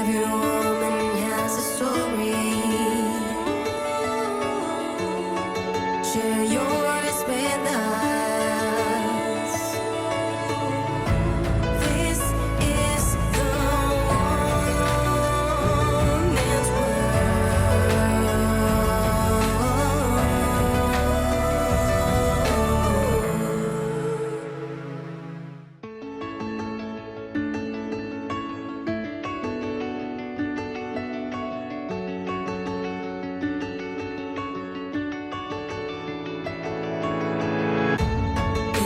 Every woman has a story. Share yours with us. This is the woman's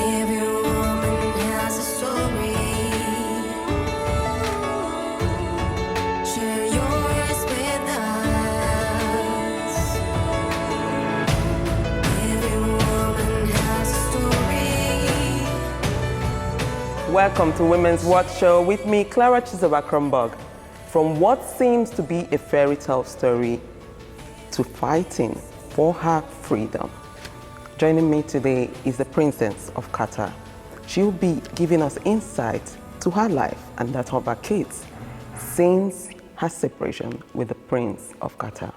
Every woman has a story. Share yours with us. Every woman has a story. Welcome to Women's World Show with me, Clara Chizoba-Kronberg. From what seems to be a fairy tale story to fighting for her freedom. Joining me today is the Princess of Qatar. She will be giving us insight to her life and that of her kids since her separation with the Prince of Qatar.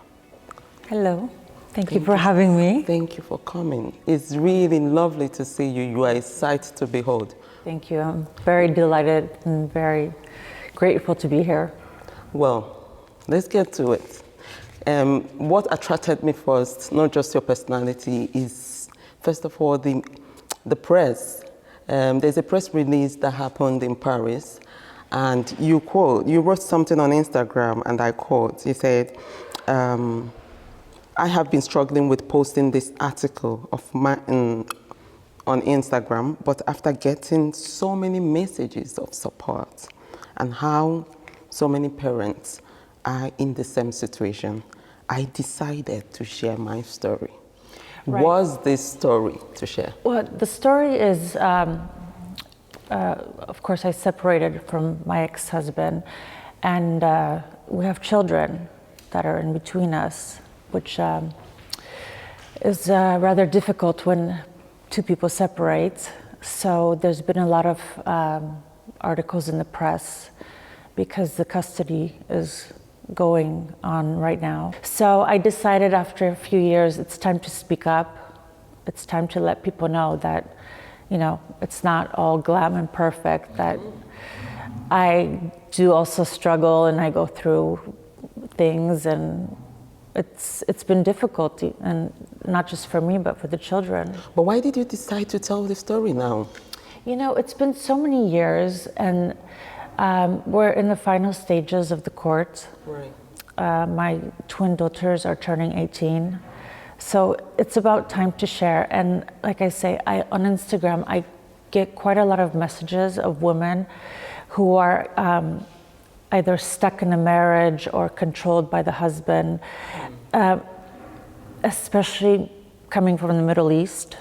Hello, thank you for having me. Thank you for coming. It's really lovely to see you. You are a sight to behold. Thank you. I'm very delighted and very grateful to be here. Well, let's get to it. What attracted me first, not just your personality, is first of all the press. There's a press release that happened in Paris, and you wrote something on Instagram, and I quote. You said, "I have been struggling with posting this article of mine on Instagram, but after getting so many messages of support and how so many parents are in the same situation, I decided to share my story." Right. Was this story to share? Well, the story is, of course, I separated from my ex-husband, and we have children that are in between us, which is rather difficult when two people separate. So there's been a lot of articles in the press because the custody is going on right now. So I decided after a few years, it's time to speak up. It's time to let people know that, you know, it's not all glam and perfect, that I do also struggle and I go through things, and it's been difficult, and not just for me, but for the children. But why did you decide to tell the story now? You know, it's been so many years, and we're in the final stages of the court. Right. My twin daughters are turning 18. So it's about time to share. And like I say, on Instagram, I get quite a lot of messages of women who are either stuck in a marriage or controlled by the husband, especially coming from the Middle East.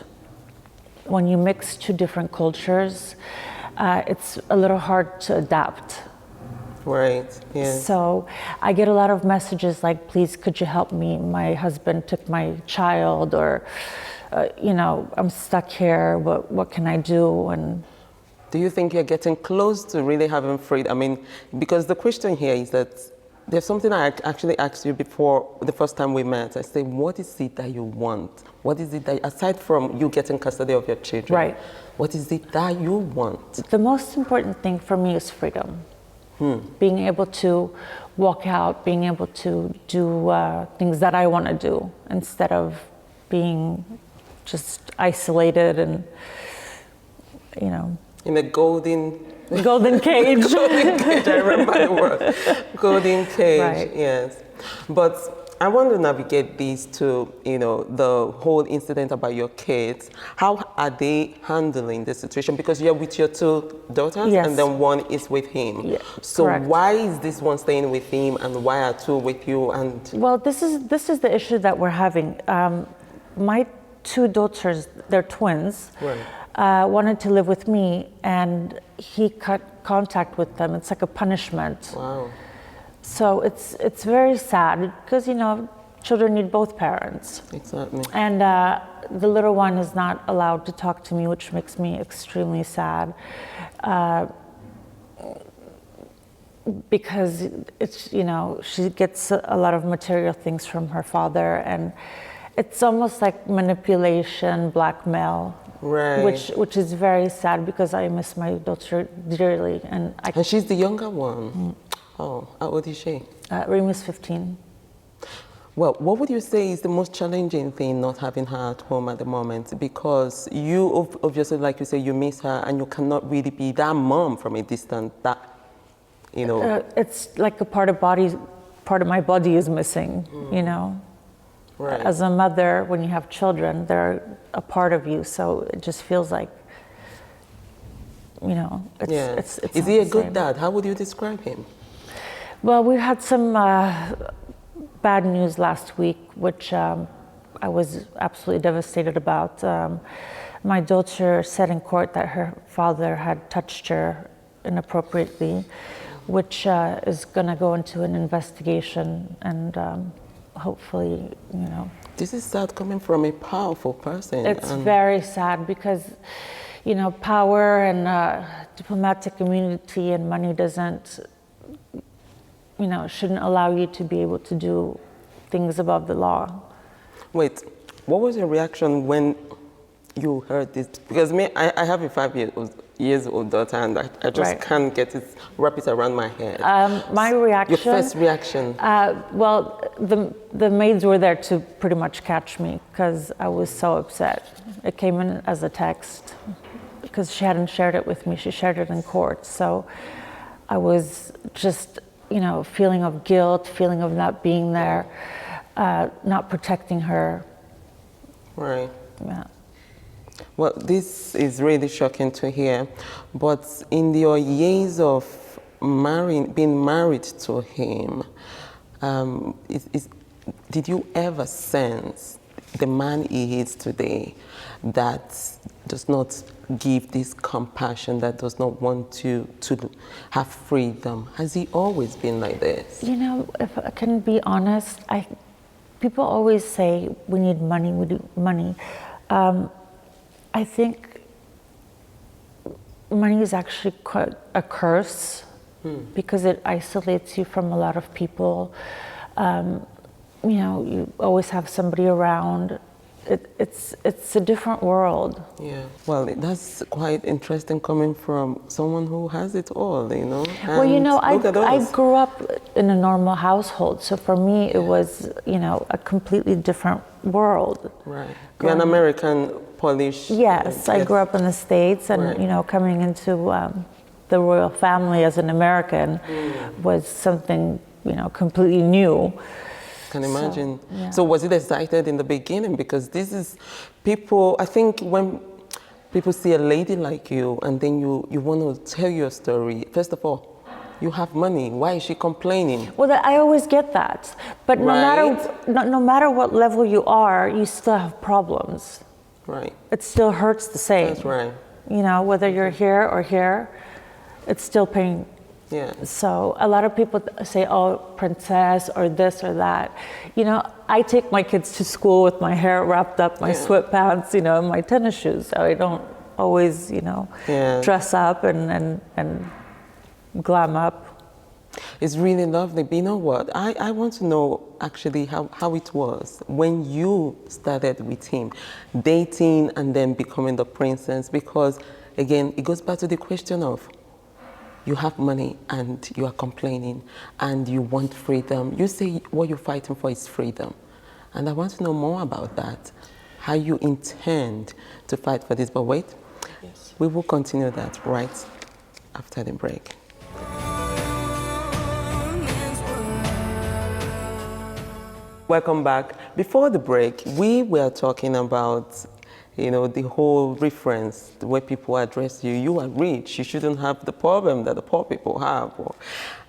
When you mix two different cultures, it's a little hard to adapt. Right, yes. So I get a lot of messages like, please, could you help me? My husband took my child, or, you know, I'm stuck here, what can I do? And do you think you're getting close to really having freedom? I mean, because the question here is that there's something I actually asked you before the first time we met. I said, what is it that you want? What is it that, aside from you getting custody of your children, right, what is it that you want? The most important thing for me is freedom. Being able to walk out, being able to do things that I want to do, instead of being just isolated and, you know. In a golden cage. Golden cage, I remember the word. Golden cage, Right. Yes. But I want to navigate these to, you know, the whole incident about your kids. How are they handling the situation? Because you're with your two daughters, Yes. and then one is with him. Yeah, so correct. why is this one staying with him, and why are two with you? And Well, this is the issue that we're having. My two daughters, they're twins, wanted to live with me, and he cut contact with them. It's like a punishment. Wow. So it's very sad because, you know, children need both parents. Exactly. And the little one is not allowed to talk to me, which makes me extremely sad. because it's, you know, she gets a lot of material things from her father, and it's almost like manipulation, blackmail, Right. which is very sad because I miss my daughter dearly, and And she's the younger one. Oh, how old is she? Reem is 15. Well, what would you say is the most challenging thing not having her at home at the moment? Because you obviously, like you say, you miss her, and you cannot really be that mom from a distance. That, you know. It's like a part of my body is missing, you know. Right. As a mother, when you have children, they're a part of you, so it just feels like, you know, it's Is not he a the good same. dad? How would you describe him? Well, we had some bad news last week, which I was absolutely devastated about. My daughter said in court that her father had touched her inappropriately, which is going to go into an investigation, and hopefully, you know. This is sad coming from a powerful person. It's very sad because, you know, power and diplomatic immunity and money doesn't, you know, shouldn't allow you to be able to do things above the law. Wait, what was your reaction when you heard this? Because I have a 5-year-old daughter, and I just Right. can't wrap it around my head. My reaction. Your first reaction. Well, the maids were there to pretty much catch me because I was so upset. It came in as a text because she hadn't shared it with me. She shared it in court. So I was just, you know, feeling of guilt, feeling of not being there, not protecting her. Right. Yeah. Well, this is really shocking to hear. But in your years of being married to him, did you ever sense the man he is today that does not give this compassion, that does not want to have freedom? Has he always been like this? You know, if I can be honest, people always say we need money, we need money. I think money is actually quite a curse because it isolates you from a lot of people. You know, you always have somebody around. It's a different world. Yeah. Well, that's quite interesting coming from someone who has it all, you know. Well, you know, look at I us. grew up in a normal household, so for me it was, you know, a completely different world. Right. You're an American Polish. Yes, I grew up in the States, and Right. you know, coming into the royal family as an American was something, you know, completely new. Can imagine. yeah. So was it excited in the beginning? Because this is people, I think when people see a lady like you and then you want to tell your story, first of all, you have money. Why is she complaining? Well, I always get that, but no matter what level you are, you still have problems. Right. It still hurts the same. That's right. You know, whether you're here or here, it's still pain. Yeah. So a lot of people say, oh, princess, or this or that. You know, I take my kids to school with my hair wrapped up, my sweatpants, you know, and my tennis shoes. So I don't always, you know, dress up and glam up. It's really lovely. But you know what? I want to know actually how it was when you started with him, dating and then becoming the princess. Because again, it goes back to the question of you have money and you are complaining and you want freedom. You say what you're fighting for is freedom. And I want to know more about that, how you intend to fight for this. But wait, we will continue that right after the break. Welcome back. Before the break, we were talking about, you know, the whole reference, the way people address you. You are rich. You shouldn't have the problem that the poor people have.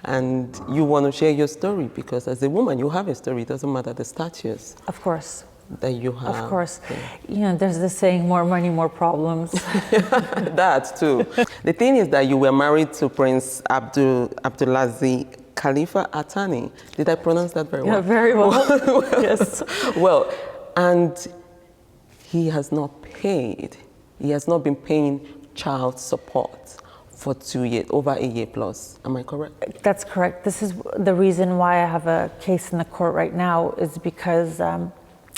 And you want to share your story because as a woman, you have a story. It doesn't matter the status Of course. that you have. Of course. You know, there's the saying, more money, more problems. That too. The thing is that you were married to Prince Abdulazzi Khalifa Al Thani. Did I pronounce that very well? Yeah, very well. Yes. Well, and he has not been paying child support for 2 years, over a year plus. Am I correct? That's correct. This is the reason why I have a case in the court right now, is because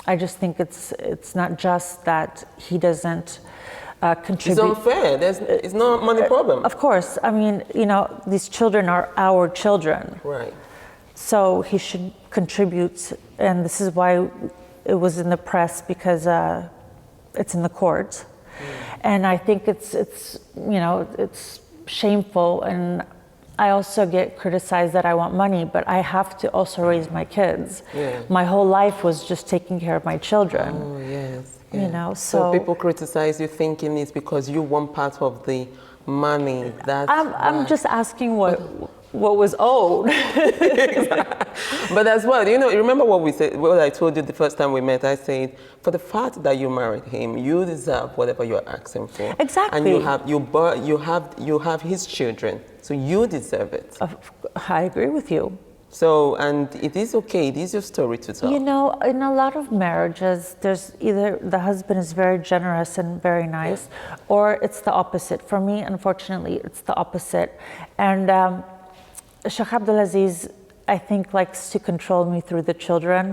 I just think it's not just that he doesn't contribute. It's unfair. It's not a money problem. Of course. I mean, you know, these children are our children. Right. So he should contribute, and this is why it was in the press, because it's in the court. And I think it's you know, it's shameful, and I also get criticized that I want money, but I have to also raise my kids. Yeah. My whole life was just taking care of my children. Oh, yes. You know, so people criticize you thinking it's because you want part of the money. That's I'm just asking what was owed. But as well, you know, remember what we said, what I told you the first time we met. I said, for the fact that you married him, you deserve whatever you're asking for. Exactly. And you have his children, so you deserve it. I agree with you. So, and it is okay. It is your story to tell. You know, in a lot of marriages, there's either the husband is very generous and very nice, or it's the opposite. For me, unfortunately, it's the opposite. And Sheikh Abdulaziz, I think, likes to control me through the children.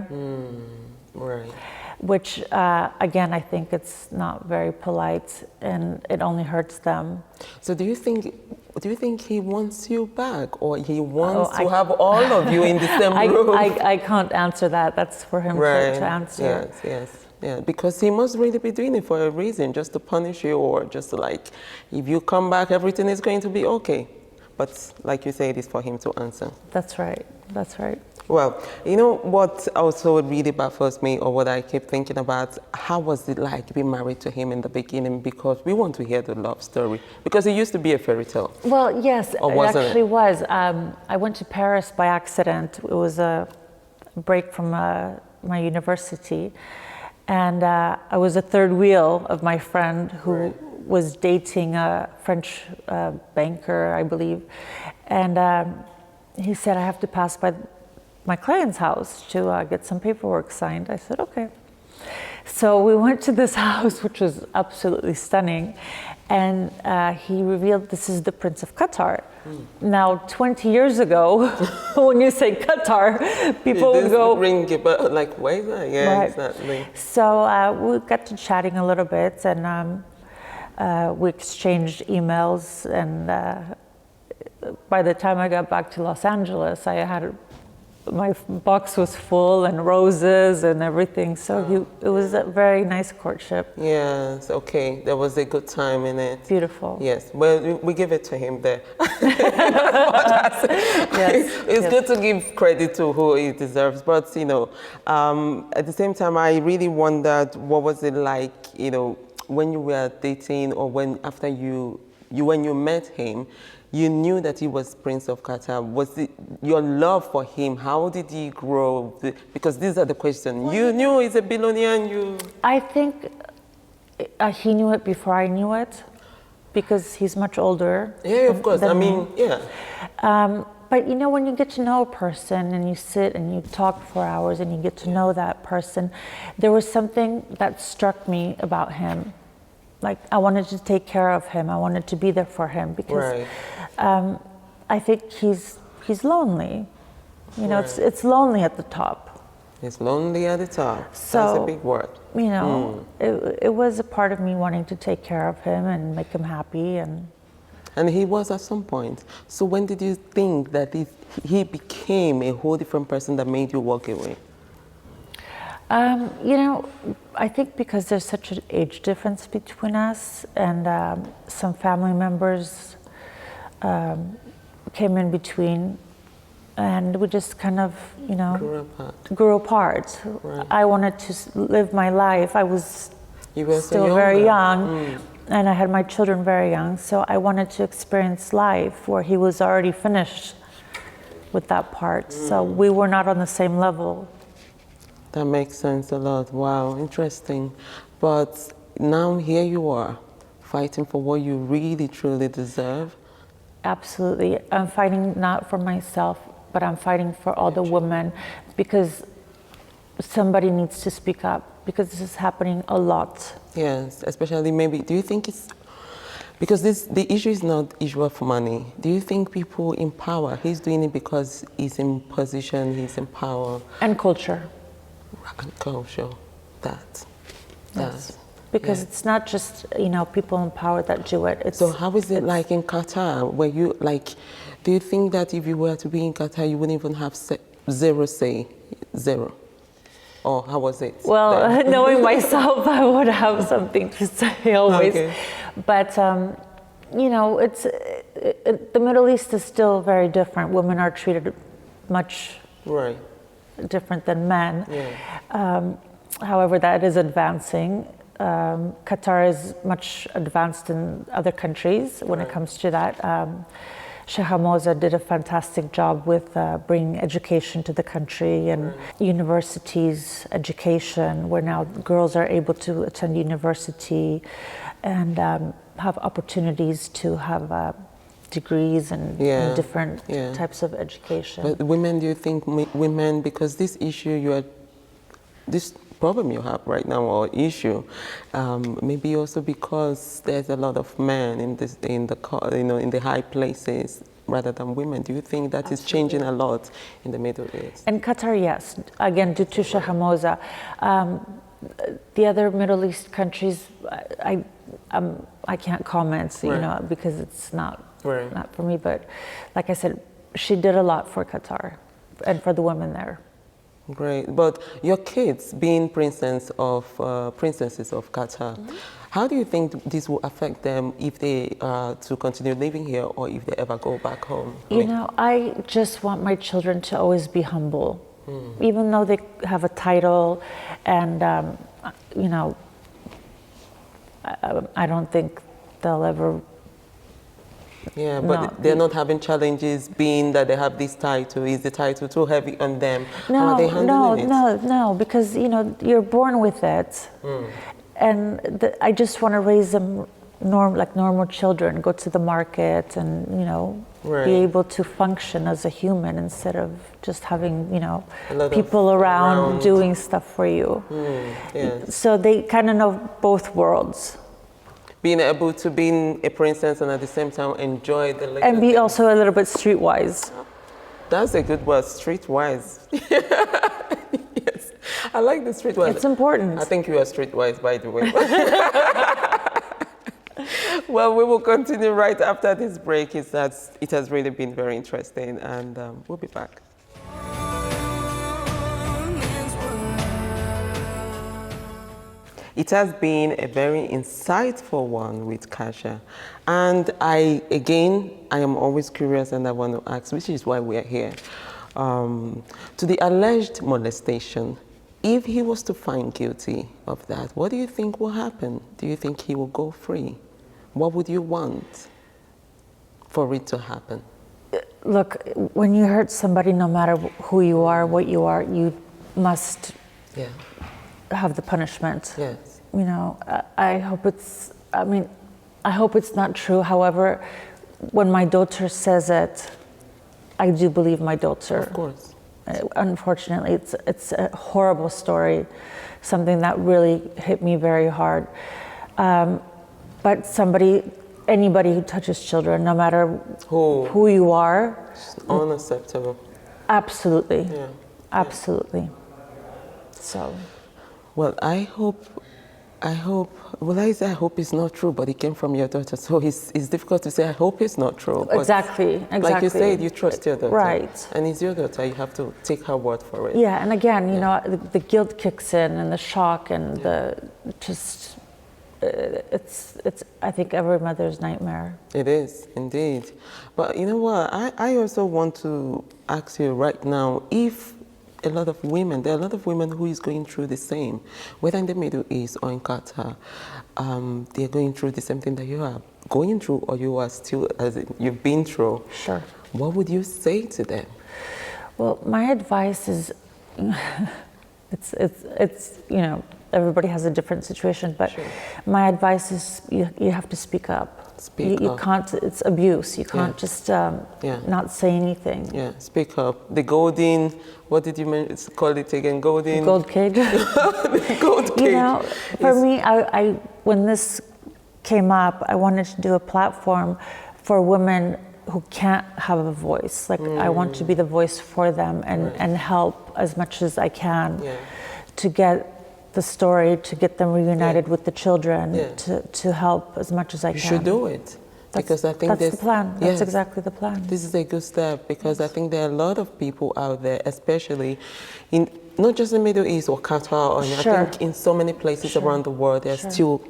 Right. Which, again, I think it's not very polite, and it only hurts them. So do you think he wants you back, or he wants to have all of you in the same room? I can't answer that. That's for him to answer. Yes. Yeah, because he must really be doing it for a reason, just to punish you, or just to, like, if you come back, everything is going to be okay. But like you say, it is for him to answer. That's right. That's right. Well, you know what also really baffles me, or what I keep thinking about, how was it like being married to him in the beginning? Because we want to hear the love story. Because it used to be a fairy tale. Well, yes, or it actually was. I went to Paris by accident. It was a break from my university. And I was a third wheel of my friend who was dating a French banker, I believe. And he said, I have to pass by my client's house to get some paperwork signed. I said, okay. So we went to this house, which was absolutely stunning. And he revealed this is the Prince of Qatar. Now, 20 years ago, when you say Qatar, people would go... ring it, but like, where is that? Yeah, right. exactly. So we got to chatting a little bit, and we exchanged emails. And by the time I got back to Los Angeles, my box was full, and roses and everything. So it was a very nice courtship. Yes, okay. There was a good time in it. Beautiful. Yes. Well, we give it to him there. It's good to give credit to who he deserves. But, you know, at the same time, I really wondered, what was it like, you know, when you were dating, or when you met him, you knew that he was Prince of Qatar. Was it your love for him? How did he grow? Because these are the questions. You knew he's a billionaire, and you... I think he knew it before I knew it, because he's much older. Yeah, of course. I mean, yeah. But you know, when you get to know a person and you sit and you talk for hours and you get to know that person, there was something that struck me about him. Like, I wanted to take care of him. I wanted to be there for him, because I think he's lonely. You know, it's lonely at the top. It's lonely at the top. So, that's a big word. You know, it was a part of me wanting to take care of him and make him happy. And he was at some point. So when did you think that he became a whole different person that made you walk away? You know, I think because there's such an age difference between us, and some family members came in between, and we just kind of, you know, grew apart. Right. I wanted to live my life. I was still very young, and I had my children very young, so I wanted to experience life where he was already finished with that part. So we were not on the same level. That makes sense a lot. Wow, interesting. But now here you are, fighting for what you really, truly deserve. Absolutely. I'm fighting not for myself, but I'm fighting for all the women, because somebody needs to speak up, because this is happening a lot. Yes, especially maybe, do you think it's Because the issue is not issue of money. Do you think people in power, he's doing it because he's in position, he's in power? And culture. And culture, that. Yes. Because it's not just, people in power that do it. So how is it like in Qatar, where you, do you think that if you were to be in Qatar, you wouldn't even have zero say? Zero? Or how was it? Well, knowing myself, I would have something to say always. Okay. But, the Middle East is still very different. Women are treated much different than men. Yeah. However, that is advancing. Qatar is much advanced in other countries when it comes to that. Sheikh Hamoza did a fantastic job with bringing education to the country and universities, education, where now girls are able to attend university and have opportunities to have degrees and different types of education. But women, do you think women, because this issue this problem you have right now, or issue, maybe also because there's a lot of men in the high places rather than women. Do you think that is changing a lot in the Middle East? In Qatar, yes. Again, due to Sheikh Hamoza. The other Middle East countries, I can't comment, because it's not for me. But like I said, she did a lot for Qatar and for the women there. Great, but your kids being princesses of Qatar, how do you think this will affect them if they are to continue living here or if they ever go back home? I just want my children to always be humble, even though they have a title, and I don't think they'll ever. Yeah, but they're not having challenges being that they have this title. Is the title too heavy on them? How are they handling it? No, because you're born with it, and I just want to raise them like normal children. Go to the market and be able to function as a human instead of just having people around doing stuff for you. Yes. So they kind of know both worlds. Being able to be a princess and at the same time enjoy the and be also a little bit streetwise. That's a good word, streetwise. Yes, I like the streetwise. It's important. I think you are streetwise, by the way. Well, we will continue right after this break. It has really been very interesting, and we'll be back. It has been a very insightful one with Kasia. And I am always curious and I want to ask, which is why we are here, to the alleged molestation. If he was to find guilty of that, what do you think will happen? Do you think he will go free? What would you want for it to happen? Look, when you hurt somebody, no matter who you are, what you are, you must have the punishment. Yes. I hope it's not true. However, when my daughter says it, I do believe my daughter. Of course. Unfortunately, it's a horrible story, something that really hit me very hard. But anybody who touches children, no matter who you are, it's unacceptable. Absolutely. Yeah. Absolutely. So. Well, I hope it's not true, but it came from your daughter. So it's difficult to say, I hope it's not true. Exactly. Like you said, you trust your daughter. Right. And it's your daughter, you have to take her word for it. Yeah, and again, the guilt kicks in and the shock and it's I think every mother's nightmare. It is, indeed. But you know what, I also want to ask you right now, if there are a lot of women who is going through the same, whether in the Middle East or in Qatar, they're going through the same thing that you are going through, or you are still, you've been through. Sure. What would you say to them? Well, my advice is, it's everybody has a different situation, but my advice is you have to speak up. You can't, it's abuse. You can't just not say anything. Yeah, speak up. The golden, what did you call it again? Gold cage. The gold cage. For me, when this came up, I wanted to do a platform for women who can't have a voice. Like I want to be the voice for them and help as much as I can to get the story, to get them reunited with the children, to help as much as I can. You should do it. Because I think that's the plan. That's yes, exactly the plan. This is a good step because I think there are a lot of people out there, especially in not just the Middle East or Qatar, or I think in so many places around the world, they're still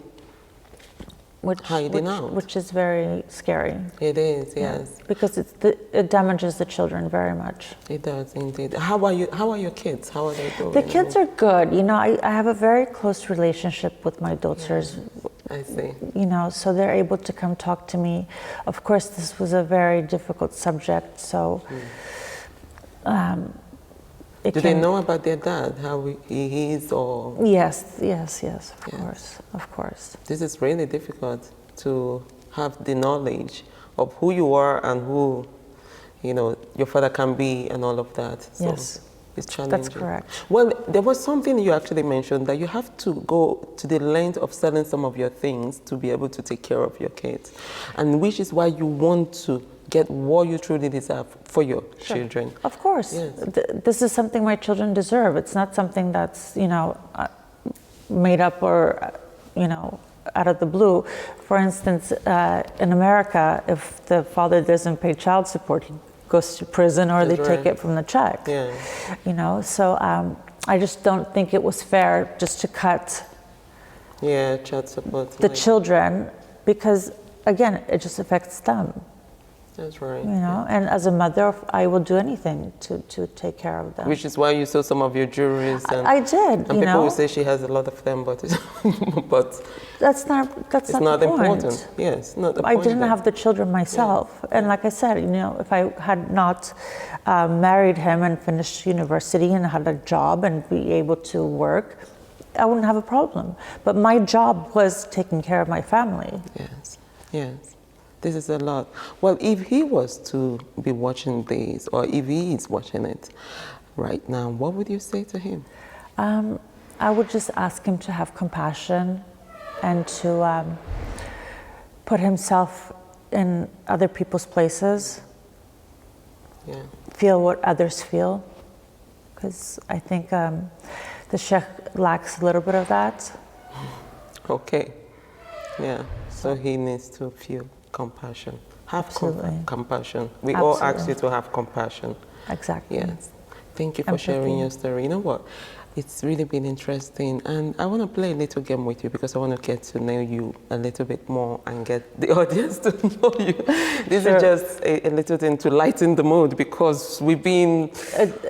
hiding out. Which is very scary. It is, yes. Because it damages the children very much. It does indeed. How are your kids? How are they doing? The kids are good. You know, I have a very close relationship with my daughters. I see. You know, so they're able to come talk to me. Of course, this was a very difficult subject, so do they know about their dad, how he is, or? Yes, of course. This is really difficult to have the knowledge of who you are and who, you know, your father can be and all of that. So yes. It's challenging. That's correct. Well, there was something you actually mentioned that you have to go to the length of selling some of your things to be able to take care of your kids, and which is why you want to get what you truly deserve for your children. Of course. Yes. This is something my children deserve. It's not something that's, you know, made up or, you know, out of the blue. For instance, in America, if the father doesn't pay child support, he goes to prison, or they take it from the check. Yeah. You know, so I just don't think it was fair just to cut child support. the children, because again, it just affects them. That's right. You know, and as a mother, I will do anything to take care of them. Which is why you sold some of your jewelries. And, I did. And people will say she has a lot of them, but that's not the important. point. Yes, not the I point. didn't have the children myself, and like I said, you know, if I had not married him and finished university and had a job and be able to work, I wouldn't have a problem. But my job was taking care of my family. Yes. This is a lot. Well, if he was to be watching this, or if he is watching it right now, what would you say to him? I would just ask him to have compassion and to put himself in other people's places, feel what others feel, because I think the Sheikh lacks a little bit of that. Okay. Yeah. So he needs to feel compassion. Have compassion. We all ask you to have compassion. Exactly. Yes. Thank you for sharing your story. You know what? It's really been interesting, and I want to play a little game with you because I want to get to know you a little bit more and get the audience to know you. This is just a little thing to lighten the mood because we've been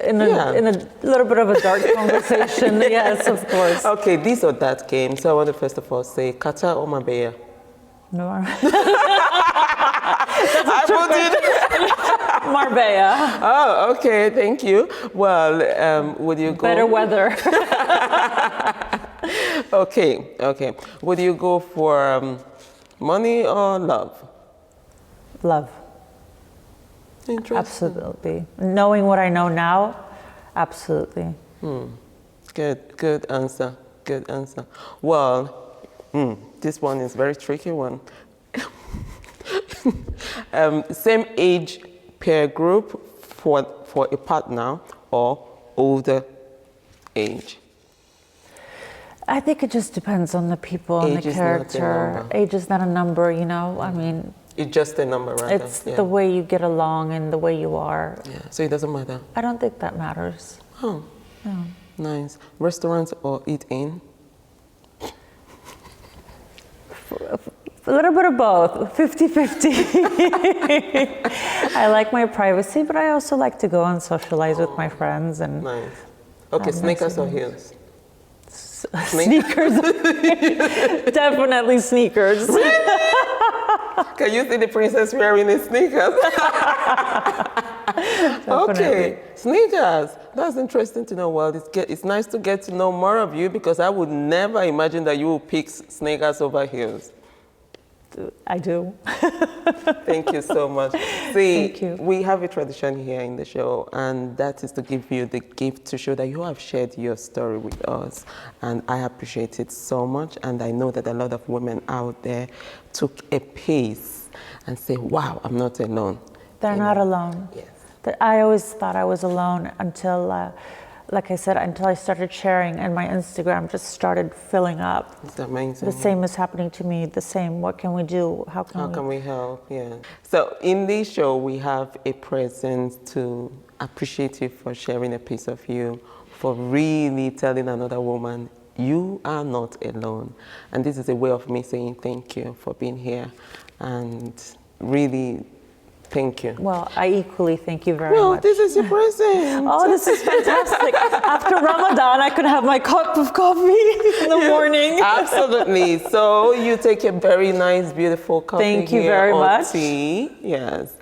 in a little bit of a dark conversation. Yes, of course. Okay, this or that game. So I want to first of all say Qatar or Marbella? No. I put it. Marbella. Oh, okay, thank you. Well, would you go? Better weather. Okay. Would you go for money or love? Love. Interesting. Absolutely. Knowing what I know now, absolutely. Good answer. Well, this one is a very tricky one. Same age peer group for a partner or older age? I think it just depends on the people and the character. Age is not a number, you know. I mean, it's just a number, right? It's the way you get along and the way you are. Yeah. So it doesn't matter. I don't think that matters. Oh. No. Nice. Restaurants or eat in? A little bit of both, 50-50. I like my privacy, but I also like to go and socialize with my friends. And nice. Okay, sneakers or heels? Sneakers. Definitely sneakers. Can you see the princess wearing the sneakers? Okay, sneakers. That's interesting to know. Well, it's nice to get to know more of you because I would never imagine that you would pick sneakers over heels. I do. Thank you so much. See, Thank you. we have a tradition here in the show, and that is to give you the gift to show that you have shared your story with us. And I appreciate it so much. And I know that a lot of women out there took a pace and say, wow, I'm not alone. They're not alone. Yes. I always thought I was alone until, like I said, until I started sharing and my Instagram just started filling up. It's amazing. The same is happening to me, the same. What can we do? How can we help? Yeah. So in this show, we have a present to appreciate you for sharing a piece of you, for really telling another woman, you are not alone. And this is a way of me saying thank you for being here. And really, thank you. Well, I equally thank you very Well, much. this is your present. Oh, this is fantastic. After Ramadan, I could have my cup of coffee in the morning. Absolutely. So you take a very nice, beautiful coffee. Thank you here, very or much. Tea. Yes.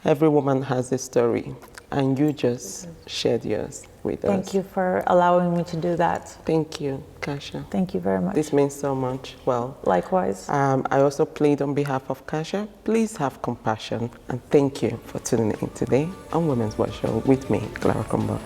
Every woman has a story, and you just shared yours with us. Thank you for allowing me to do that. Thank you, Kasia. Thank you very much. This means so much. Well, Likewise. I also plead on behalf of Kasia. Please have compassion, and thank you for tuning in today on Women's World Show with me, Clara Krumbach.